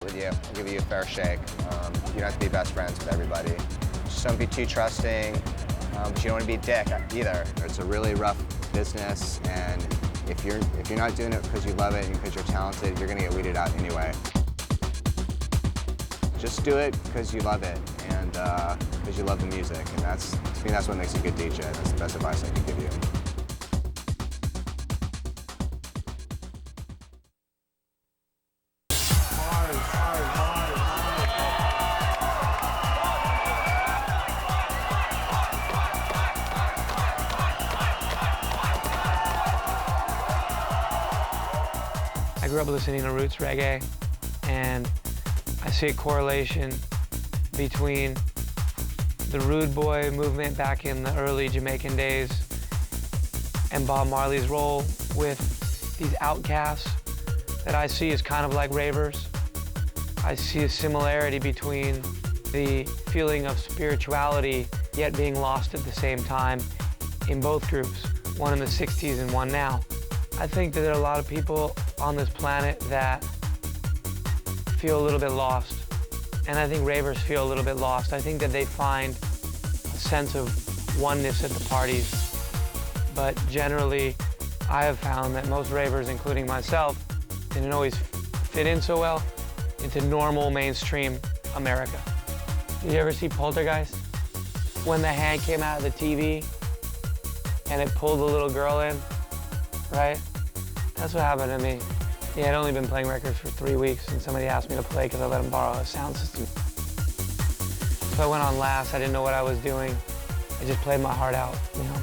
With you, I'll give you a fair shake. You don't have to be best friends with everybody. Just don't be too trusting, but you don't want to be a dick either. It's a really rough business, and if you're not doing it because you love it and because you're talented, you're gonna get weeded out anyway. Just do it because you love it and because you love the music, and to me that's what makes a good DJ. That's the best advice I could give you. I grew up listening to roots reggae, and I see a correlation between the rude boy movement back in the early Jamaican days and Bob Marley's role with these outcasts that I see as kind of like ravers. I see a similarity between the feeling of spirituality yet being lost at the same time in both groups, one in the 60s and one now. I think that there are a lot of people on this planet that feel a little bit lost. And I think ravers feel a little bit lost. I think that they find a sense of oneness at the parties. But generally, I have found that most ravers, including myself, didn't always fit in so well into normal mainstream America. Did you ever see Poltergeist? When the hand came out of the TV and it pulled the little girl in, right? That's what happened to me. Yeah, I'd only been playing records for 3 weeks, and somebody asked me to play because I let them borrow a sound system. So I went on last. I didn't know what I was doing. I just played my heart out, you know.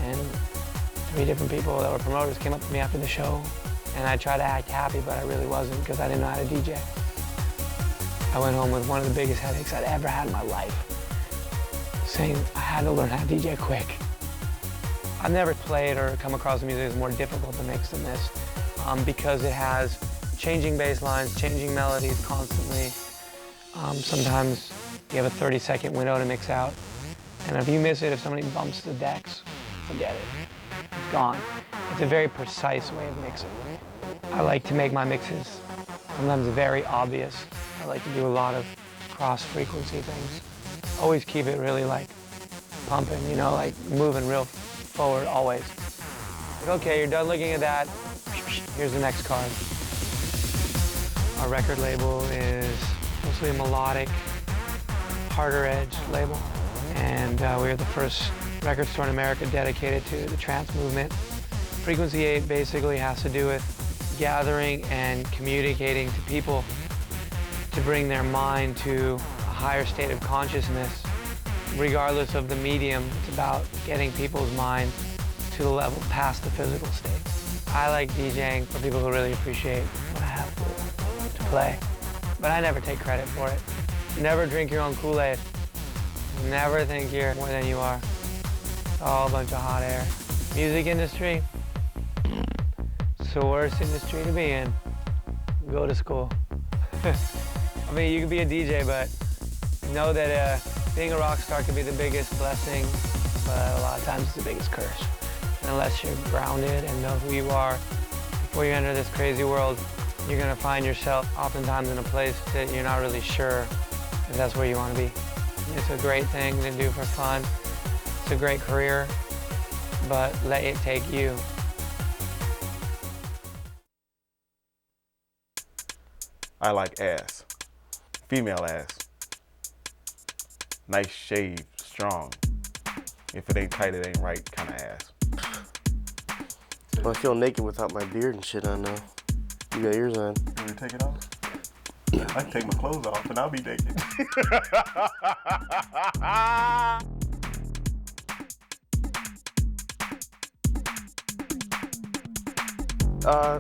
And 3 different people that were promoters came up to me after the show, and I tried to act happy, but I really wasn't because I didn't know how to DJ. I went home with one of the biggest headaches I'd ever had in my life, saying I had to learn how to DJ quick. I've never played or come across music that's more difficult to mix than this. Because it has changing bass lines, changing melodies constantly. Sometimes you have a 30-second window to mix out. And if you miss it, if somebody bumps the decks, forget it. It's gone. It's a very precise way of mixing. I like to make my mixes sometimes very obvious. I like to do a lot of cross-frequency things. Always keep it really like pumping, you know, like moving real forward always. Like, okay, you're done looking at that. Here's the next card. Our record label is mostly a melodic, harder edge label. And we are the first record store in America dedicated to the trance movement. Frequency 8 basically has to do with gathering and communicating to people to bring their mind to a higher state of consciousness. Regardless of the medium, it's about getting people's mind to the level past the physical state. I like DJing for people who really appreciate what I have to play, but I never take credit for it. Never drink your own Kool-Aid. Never think you're more than you are. It's all a bunch of hot air. Music industry, it's the worst industry to be in. Go to school. I mean, you can be a DJ, but know that being a rock star can be the biggest blessing, but a lot of times it's the biggest curse. Unless you're grounded and know who you are, before you enter this crazy world, you're gonna find yourself oftentimes in a place that you're not really sure if that's where you wanna be. It's a great thing to do for fun. It's a great career, but let it take you. I like ass. Female ass. Nice shave, strong. If it ain't tight, it ain't right kind of ass. Well, I feel naked without my beard and shit on now. You got yours on. You want me to take it off? I can take my clothes off and I'll be naked.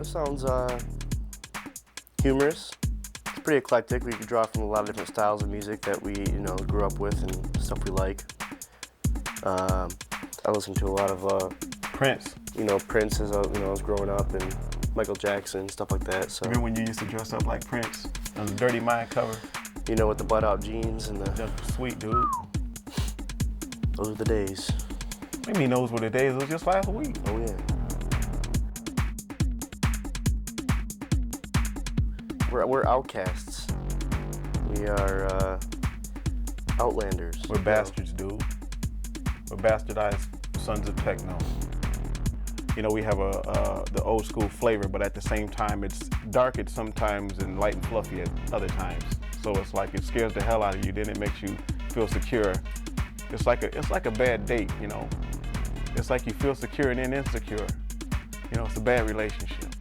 Sounds humorous. It's pretty eclectic. We could draw from a lot of different styles of music that we, grew up with and stuff we like. I listen to a lot of Prince. Prince as I was growing up, and Michael Jackson, stuff like that. So. Remember when you used to dress up like Prince on the Dirty Mind cover? With the butt-out jeans and the. That was sweet, dude. Those were the days. What do you mean those were the days? It was just last week. Oh yeah. We're outcasts. We are outlanders. We're bastards, dude. We're bastardized sons of techno. You know, we have the old school flavor, but at the same time, it's dark at sometimes and light and fluffy at other times. So it's like it scares the hell out of you, then it makes you feel secure. It's like a bad date, you know. It's like you feel secure and then insecure. You know, it's a bad relationship,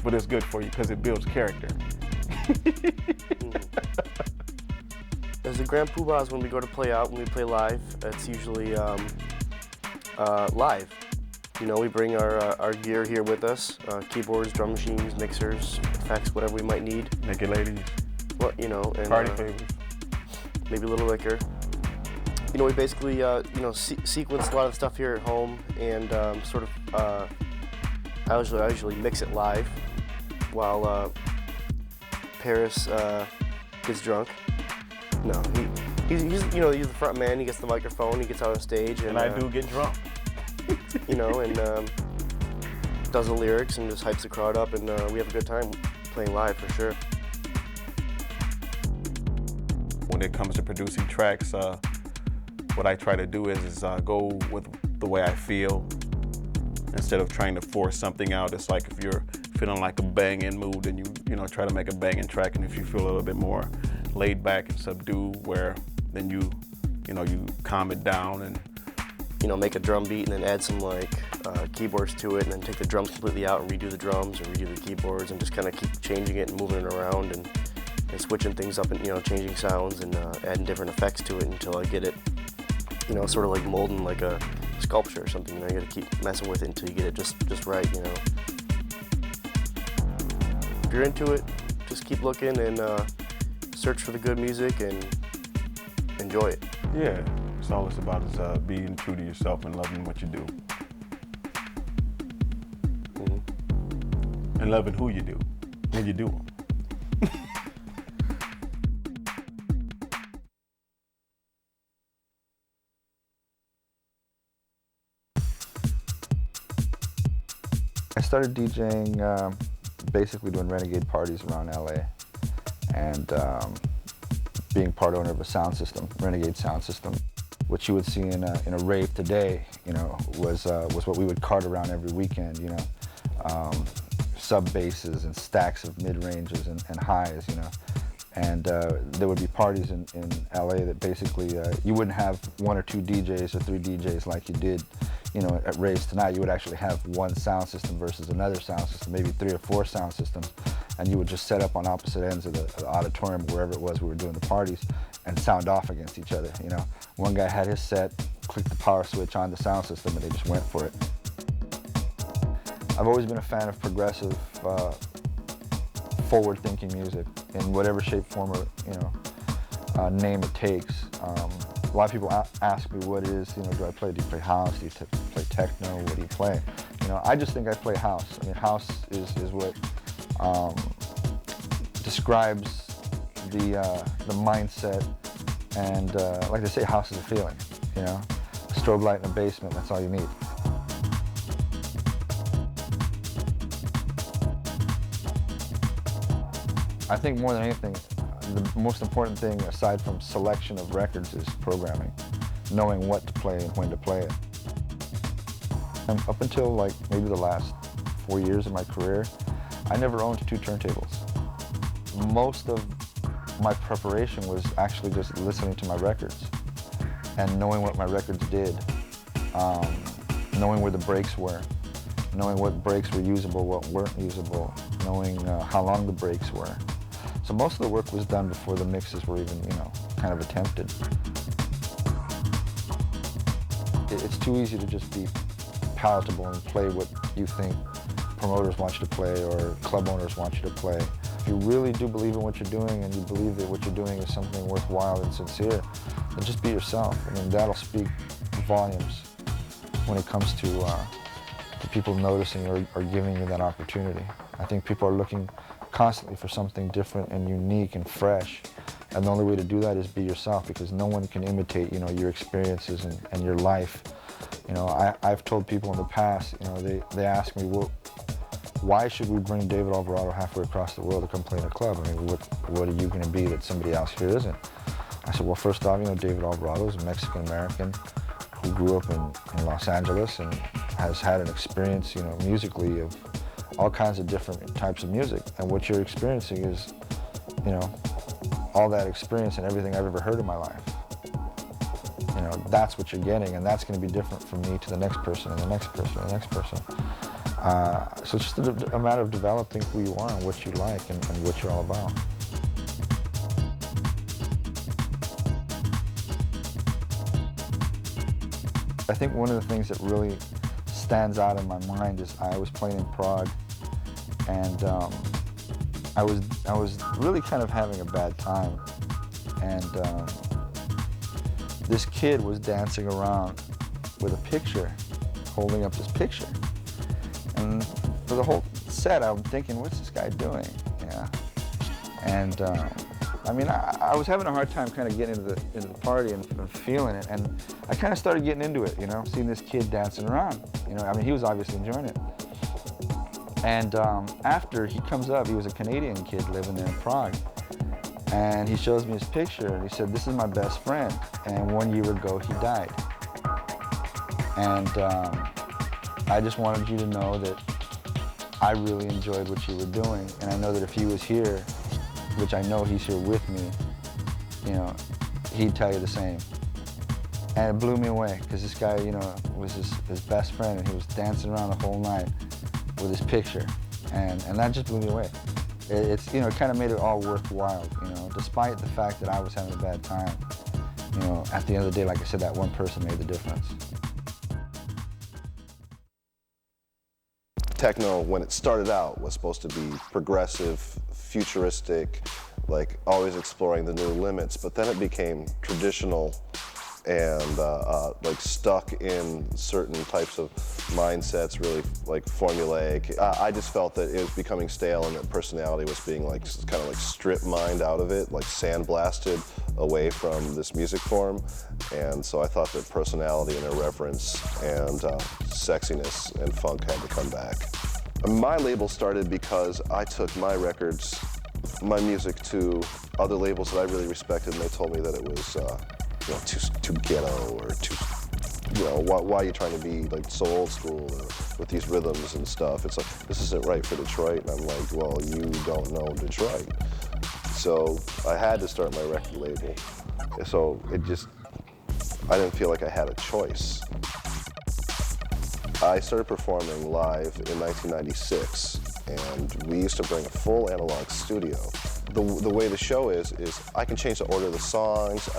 but it's good for you because it builds character. As the Grand Poobahs, when we go to play out, when we play live, it's usually live. You know, we bring our gear here with us, keyboards, drum machines, mixers, effects, whatever we might need. Naked ladies. Well, you know, and Party favors. maybe a little liquor. You know, we basically, you know, sequence a lot of stuff here at home, and sort of, I usually mix it live while Paris gets drunk. No, he's you know, he's the front man. He gets the microphone. He gets out on stage, And I do get drunk. You know, and does the lyrics and just hypes the crowd up, and we have a good time playing live for sure. When it comes to producing tracks, what I try to do is go with the way I feel instead of trying to force something out. It's like if you're feeling like a banging mood, then you know, try to make a banging track, and if you feel a little bit more laid back and subdued, where then you know, you calm it down and, you know, make a drum beat and then add some like keyboards to it, and then take the drums completely out and redo the drums or redo the keyboards, and just kind of keep changing it and moving it around and switching things up and, you know, changing sounds and adding different effects to it until I get it, you know, sort of like molding like a sculpture or something. You know, you gotta keep messing with it until you get it just right, you know. If you're into it, just keep looking and search for the good music and enjoy it. yeah, it's all it's about is being true to yourself and loving what you do. Mm-hmm. And loving who you do when you do them. I started DJing basically doing renegade parties around LA and being part owner of a sound system, Renegade sound system. What you would see in a rave today, you know, was what we would cart around every weekend, you know. Sub basses and stacks of mid-ranges and highs, you know. And there would be parties in LA that basically you wouldn't have one or two DJs or three DJs like you did, you know, at raves tonight. You would actually have one sound system versus another sound system, maybe 3 or 4 sound systems, and you would just set up on opposite ends of the auditorium, wherever it was we were doing the parties, and sound off against each other, you know. One guy had his set, clicked the power switch on the sound system, and they just went for it. I've always been a fan of progressive, forward-thinking music in whatever shape, form, or, you know, name it takes. A lot of people ask me what it is, you know, do you play house, do you play techno, what do you play? You know, I just think I play house. I mean, house is what describes the mindset, and like they say, house is a feeling, you know? A strobe light in a basement, that's all you need. I think more than anything, the most important thing aside from selection of records is programming, knowing what to play and when to play it. And up until like maybe the last 4 years of my career, I never owned 2 turntables. Most of my preparation was actually just listening to my records and knowing what my records did, knowing where the breaks were, knowing what breaks were usable, what weren't usable, knowing how long the breaks were. So most of the work was done before the mixes were even, you know, kind of attempted. It's too easy to just be palatable and play what you think promoters want you to play or club owners want you to play. If you really do believe in what you're doing and you believe that what you're doing is something worthwhile and sincere, then just be yourself. I mean, that'll speak volumes when it comes to people noticing or giving you that opportunity. I think people are looking constantly for something different and unique and fresh. And the only way to do that is be yourself, because no one can imitate, you know, your experiences and your life. You know, I've told people in the past, you know, they ask me, well, why should we bring David Alvarado halfway across the world to come play in a club? I mean, what are you going to be that somebody else here isn't? I said, well, first off, David Alvarado is a Mexican-American who grew up in Los Angeles and has had an experience, musically of all kinds of different types of music. And what you're experiencing is, all that experience and everything I've ever heard in my life. That's what you're getting, and that's going to be different from me to the next person and the next person and the next person. So it's just a matter of developing who you are and what you like and what you're all about. I think one of the things that really stands out in my mind is I was playing in Prague, and I was really kind of having a bad time, and this kid was dancing around with a picture, holding up this picture, and for the whole set I'm thinking, what's this guy doing? Yeah, and I was having a hard time kind of getting into the party and feeling it, and I kind of started getting into it, seeing this kid dancing around. He was obviously enjoying it. And after he comes up, he was a Canadian kid living there in Prague, and he shows me his picture, and he said, this is my best friend, and 1 year ago he died. And I just wanted you to know that I really enjoyed what you were doing, and I know that if he was here, which I know he's here with me, he'd tell you the same. And it blew me away, because this guy, was his best friend, and he was dancing around the whole night with his picture, and that just blew me away. It kind of made it all worthwhile, despite the fact that I was having a bad time. At the end of the day, like I said, that one person made the difference. Techno, when it started out, was supposed to be progressive, futuristic, like always exploring the new limits, but then it became traditional and like stuck in certain types of mindsets, really like formulaic. I just felt that it was becoming stale and that personality was being like kind of like strip mined out of it, like sandblasted away from this music form. And so I thought that personality and irreverence and sexiness and funk had to come back. My label started because I took my records, my music to other labels that I really respected, and they told me that it was too ghetto, or too, why are you trying to be like so old school with these rhythms and stuff? It's like, this isn't right for Detroit. And I'm like, well, you don't know Detroit. So I had to start my record label. So I didn't feel like I had a choice. I started performing live in 1996, and we used to bring a full analog studio. The way the show is I can change the order of the songs.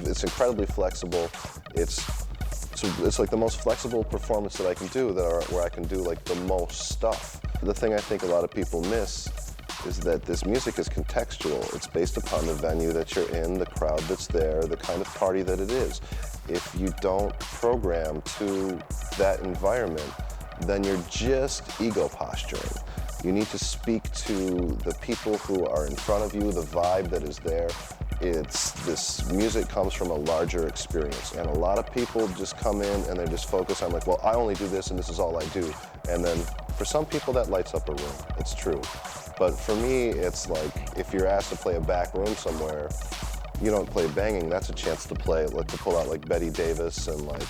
It's incredibly flexible. It's like the most flexible performance that I can do, where I can do like the most stuff. The thing I think a lot of people miss is that this music is contextual. It's based upon the venue that you're in, the crowd that's there, the kind of party that it is. If you don't program to that environment, then you're just ego posturing. You need to speak to the people who are in front of you, the vibe that is there. This music comes from a larger experience, and a lot of people just come in and they're just focused on like, well, I only do this and this is all I do. And then for some people that lights up a room, it's true. But for me, it's like, if you're asked to play a back room somewhere, you don't play banging. That's a chance to play, like to pull out like Betty Davis and like,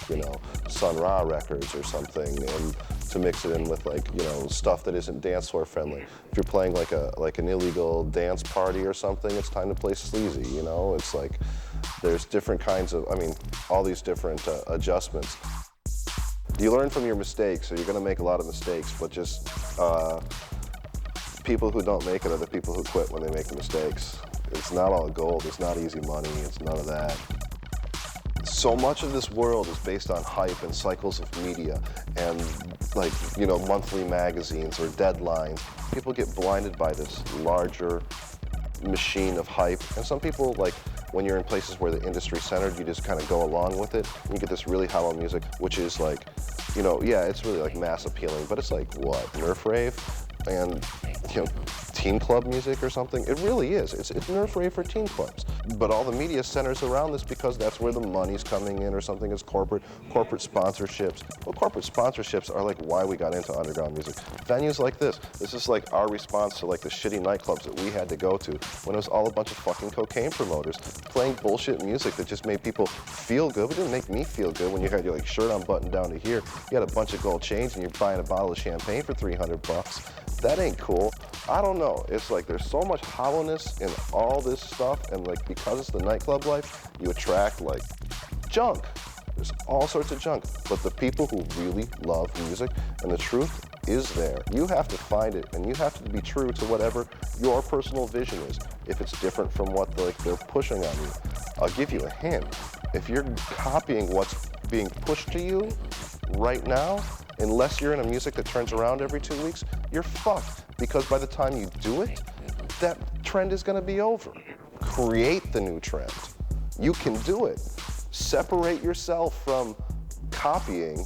Sun Ra records or something, and to mix it in with like, stuff that isn't dance floor friendly. If you're playing like an illegal dance party or something, it's time to play sleazy, It's like, there's different kinds of, all these different adjustments. You learn from your mistakes, so you're gonna make a lot of mistakes, but just people who don't make it are the people who quit when they make the mistakes. It's not all gold, it's not easy money, it's none of that. So much of this world is based on hype and cycles of media and like, monthly magazines or deadlines. People get blinded by this larger machine of hype. And some people, like, when you're in places where the industry's centered, you just kind of go along with it. And you get this really hollow music, which is like, yeah, it's really like mass appealing, but it's like, what, Nerf rave? And, teen club music or something. It really is. It's nursery for teen clubs. But all the media centers around this because that's where the money's coming in or something is corporate sponsorships. Well, corporate sponsorships are like why we got into underground music. Venues like this is like our response to like the shitty nightclubs that we had to go to when it was all a bunch of fucking cocaine promoters playing bullshit music that just made people feel good. It didn't make me feel good when you had your like shirt unbuttoned down to here. You had a bunch of gold chains and you're buying a bottle of champagne for $300. That ain't cool. I don't know. It's like there's so much hollowness in all this stuff, and like because it's the nightclub life, you attract like junk. There's all sorts of junk. But the people who really love music and the truth is there. You have to find it, and you have to be true to whatever your personal vision is. If it's different from what like they're pushing on you, I'll give you a hint. If you're copying what's being pushed to you right now, unless you're in a music that turns around every 2 weeks, you're fucked. Because by the time you do it, that trend is going to be over. Create the new trend. You can do it. Separate yourself from copying.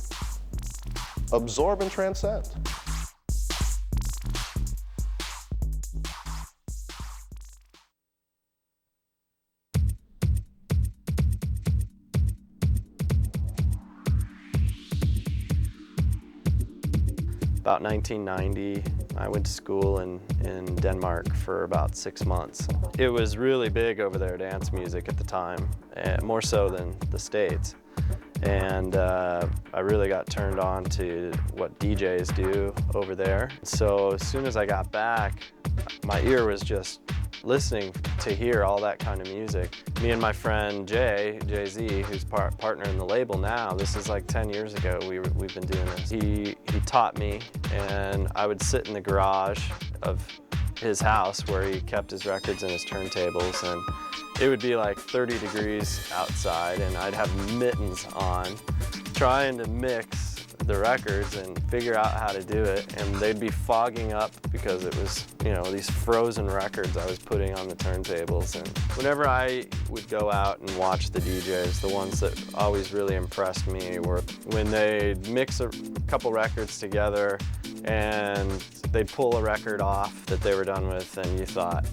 Absorb and transcend. About 1990, I went to school in Denmark for about 6 months. It was really big over there, dance music at the time, more so than the States. And I really got turned on to what DJs do over there. So as soon as I got back, my ear was just listening to hear all that kind of music. Me and my friend Jay-Z, who's partner in the label now, this is like 10 years ago we've been doing this. He taught me, and I would sit in the garage of his house where he kept his records and his turntables, and it would be like 30 degrees outside, and I'd have mittens on trying to mix the records and figure out how to do it, and they'd be fogging up because it was, you know, these frozen records I was putting on the turntables. And whenever I would go out and watch the DJs, the ones that always really impressed me were when they'd mix a couple records together and they'd pull a record off that they were done with, and you thought,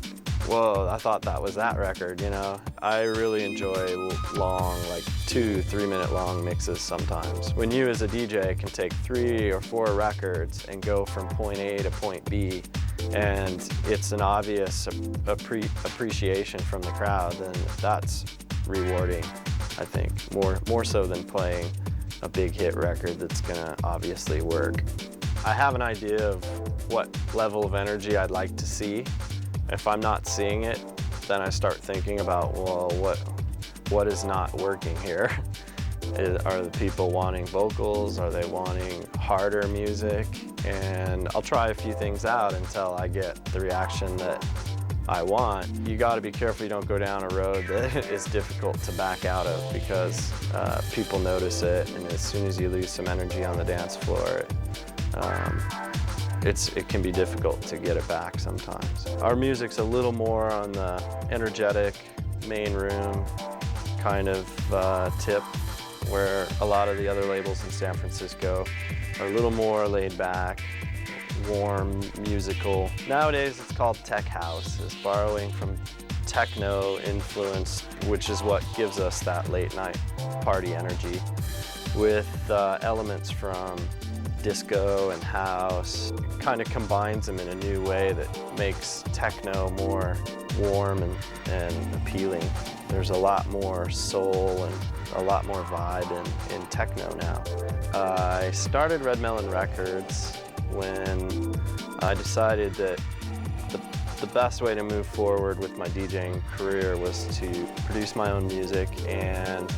whoa, I thought that was that record, you know? I really enjoy long, like 2-3 minute long mixes sometimes. When you as a DJ can take 3 or 4 records and go from point A to point B, and it's an obvious appreciation from the crowd, then that's rewarding, I think, more so than playing a big hit record that's gonna obviously work. I have an idea of what level of energy I'd like to see. If I'm not seeing it, then I start thinking about, well, what is not working here? Are the people wanting vocals? Are they wanting harder music? And I'll try a few things out until I get the reaction that I want. You gotta be careful you don't go down a road that is difficult to back out of, because people notice it, and as soon as you lose some energy on the dance floor, it can be difficult to get it back sometimes. Our music's a little more on the energetic, main room kind of tip, where a lot of the other labels in San Francisco are a little more laid back, warm, musical. Nowadays it's called tech house. It's borrowing from techno influence, which is what gives us that late night party energy, with elements from disco and house. It kind of combines them in a new way that makes techno more warm and appealing. There's a lot more soul and a lot more vibe in techno now. I started Red Melon Records when I decided that the best way to move forward with my DJing career was to produce my own music, and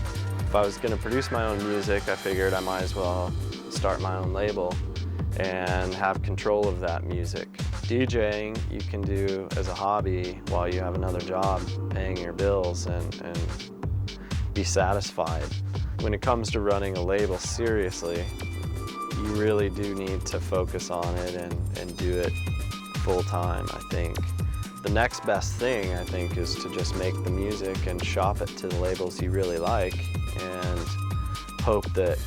if I was going to produce my own music, I figured I might as well start my own label and have control of that music. DJing you can do as a hobby while you have another job paying your bills and be satisfied. When it comes to running a label seriously, you really do need to focus on it and do it full time, I think. The next best thing, I think, is to just make the music and shop it to the labels you really like and hope that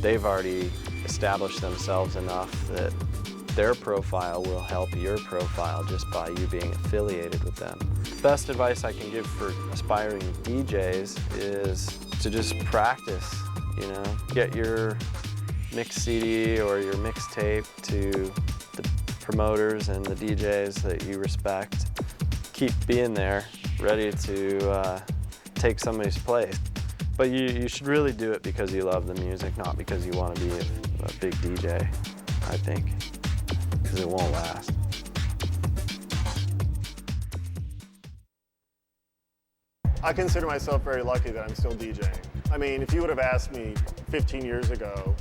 they've already established themselves enough that their profile will help your profile just by you being affiliated with them. Best advice I can give for aspiring DJs is to just practice, you know. Get your mix CD or your mixtape to the promoters and the DJs that you respect. Keep being there, ready to take somebody's place. But you should really do it because you love the music, not because you want to be a big DJ, I think, because it won't last. I consider myself very lucky that I'm still DJing. I mean, if you would have asked me 15 years ago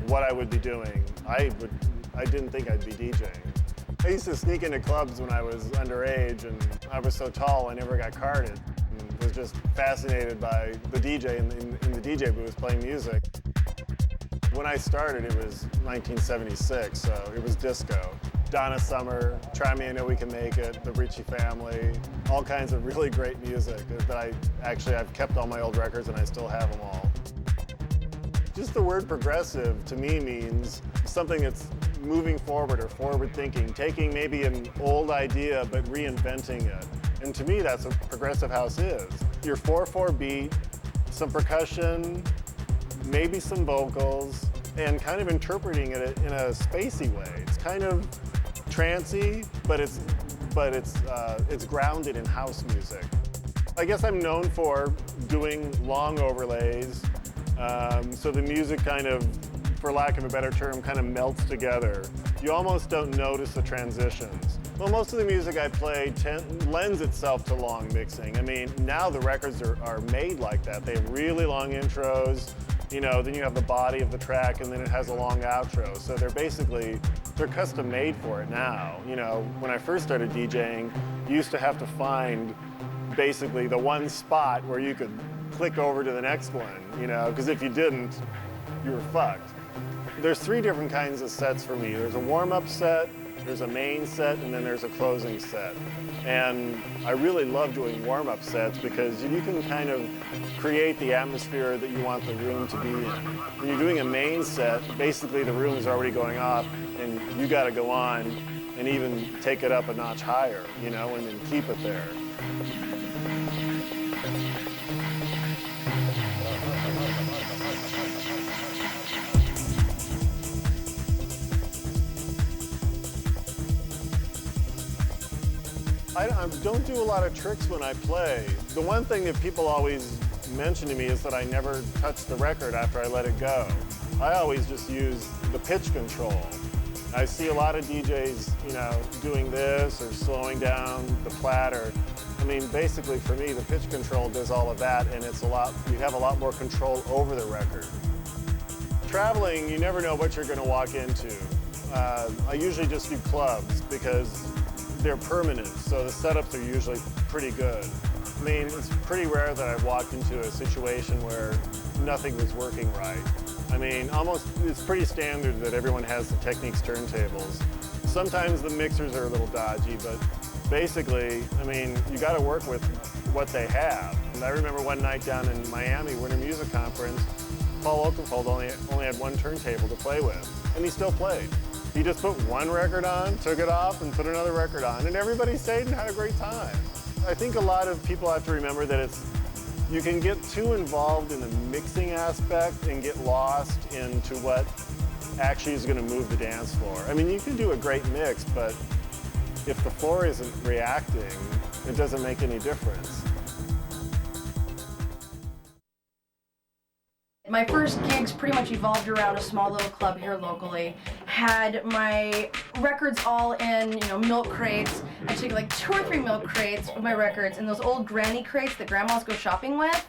what I would be doing, I didn't think I'd be DJing. I used to sneak into clubs when I was underage, and I was so tall I never got carded. And was just fascinated by the DJ in the DJ booth playing music. When I started, it was 1976, so it was disco. Donna Summer, Try Me, I Know We Can Make It, The Ricci Family, all kinds of really great music that I've kept all my old records and I still have them all. Just the word progressive to me means something that's moving forward or forward thinking, taking maybe an old idea but reinventing it. And to me, that's what progressive house is. Your 4/4 beat, some percussion, maybe some vocals, and kind of interpreting it in a spacey way. It's kind of trancey, but it's grounded in house music. I guess I'm known for doing long overlays, so the music kind of, for lack of a better term, kind of melts together. You almost don't notice the transitions. Well, most of the music I play lends itself to long mixing. I mean, now the records are made like that. They have really long intros, you know, then you have the body of the track and then it has a long outro. So they're custom made for it now. You know, when I first started DJing, you used to have to find basically the one spot where you could click over to the next one, you know, because if you didn't, you were fucked. There's 3 different kinds of sets for me. There's a warm-up set, there's a main set, and then there's a closing set. And I really love doing warm-up sets because you can kind of create the atmosphere that you want the room to be in. When you're doing a main set, basically the room is already going off and you got to go on and even take it up a notch higher, you know, and then keep it there. I don't do a lot of tricks when I play. The one thing that people always mention to me is that I never touch the record after I let it go. I always just use the pitch control. I see a lot of DJs, you know, doing this or slowing down the platter. I mean, basically for me, the pitch control does all of that, and you have a lot more control over the record. Traveling, you never know what you're going to walk into. I usually just do clubs because they're permanent, so the setups are usually pretty good. I mean, it's pretty rare that I've walked into a situation where nothing was working right. I mean, it's pretty standard that everyone has the Technics turntables. Sometimes the mixers are a little dodgy, but basically, I mean, you got to work with what they have. And I remember one night down in Miami, Winter Music Conference, Paul Oakenfold only had one turntable to play with, and he still played. He just put one record on, took it off, and put another record on, and everybody stayed and had a great time. I think a lot of people have to remember that you can get too involved in the mixing aspect and get lost into what actually is going to move the dance floor. I mean, you can do a great mix, but if the floor isn't reacting, it doesn't make any difference. My first gigs pretty much evolved around a small little club here locally. Had my records all in, you know, milk crates. I took like 2 or 3 milk crates with my records and those old granny crates that grandmas go shopping with.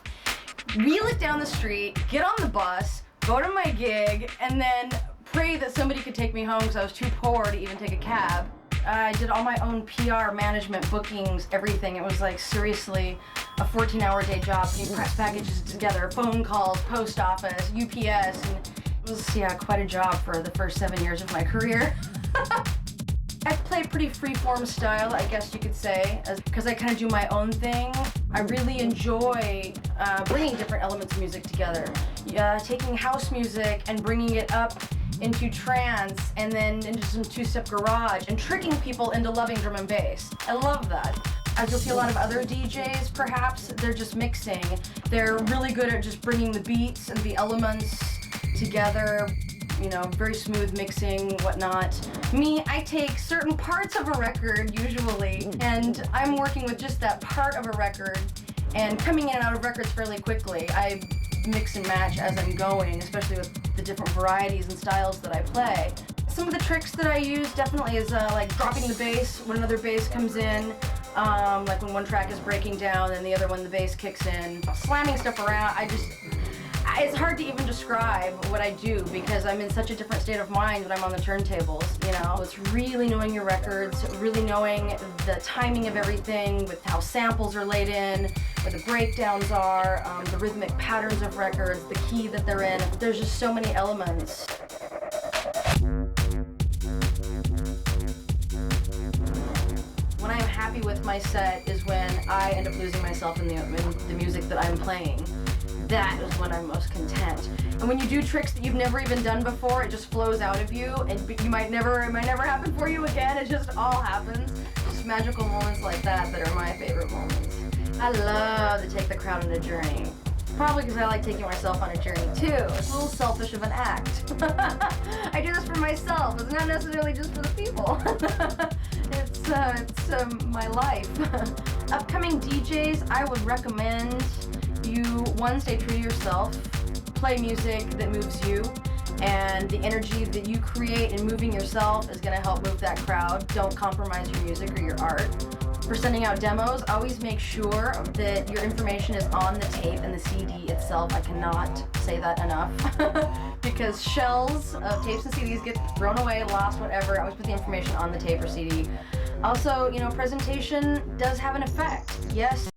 Wheel it down the street, get on the bus, go to my gig, and then pray that somebody could take me home because I was too poor to even take a cab. I did all my own PR, management, bookings, everything. It was like seriously a 14-hour day job, putting press packages together, phone calls, post office, UPS, and it was, yeah, quite a job for the first 7 years of my career. I play pretty free-form style, I guess you could say, because I kind of do my own thing. I really enjoy bringing different elements of music together. Taking house music and bringing it up into trance, and then into some two-step garage, and tricking people into loving drum and bass. I love that. As you'll see a lot of other DJs, perhaps, they're just mixing. They're really good at just bringing the beats and the elements together, you know, very smooth mixing, whatnot. Me, I take certain parts of a record, usually, and I'm working with just that part of a record, and coming in and out of records fairly quickly. I mix and match as I'm going, especially with the different varieties and styles that I play. Some of the tricks that I use definitely is like dropping the bass when another bass comes in, like when one track is breaking down and the other one the bass kicks in. Slamming stuff around, it's hard to even describe what I do because I'm in such a different state of mind when I'm on the turntables, you know? It's really knowing your records, really knowing the timing of everything, with how samples are laid in, where the breakdowns are, the rhythmic patterns of records, the key that they're in. There's just so many elements. When I'm happy with my set is when I end up losing myself in the music that I'm playing. That is when I'm most content. And when you do tricks that you've never even done before, it just flows out of you, and it might never happen for you again. It just all happens. Just magical moments like that are my favorite moments. I love to take the crowd on a journey. Probably because I like taking myself on a journey too. It's a little selfish of an act. I do this for myself. It's not necessarily just for the people. It's my life. Upcoming DJs, I would recommend you, one, stay true to yourself, play music that moves you, and the energy that you create in moving yourself is going to help move that crowd. Don't compromise your music or your art. For sending out demos, always make sure that your information is on the tape and the CD itself. I cannot say that enough. Because shells of tapes and CDs get thrown away, lost, whatever. I always put the information on the tape or CD. Also, you know, presentation does have an effect. Yes,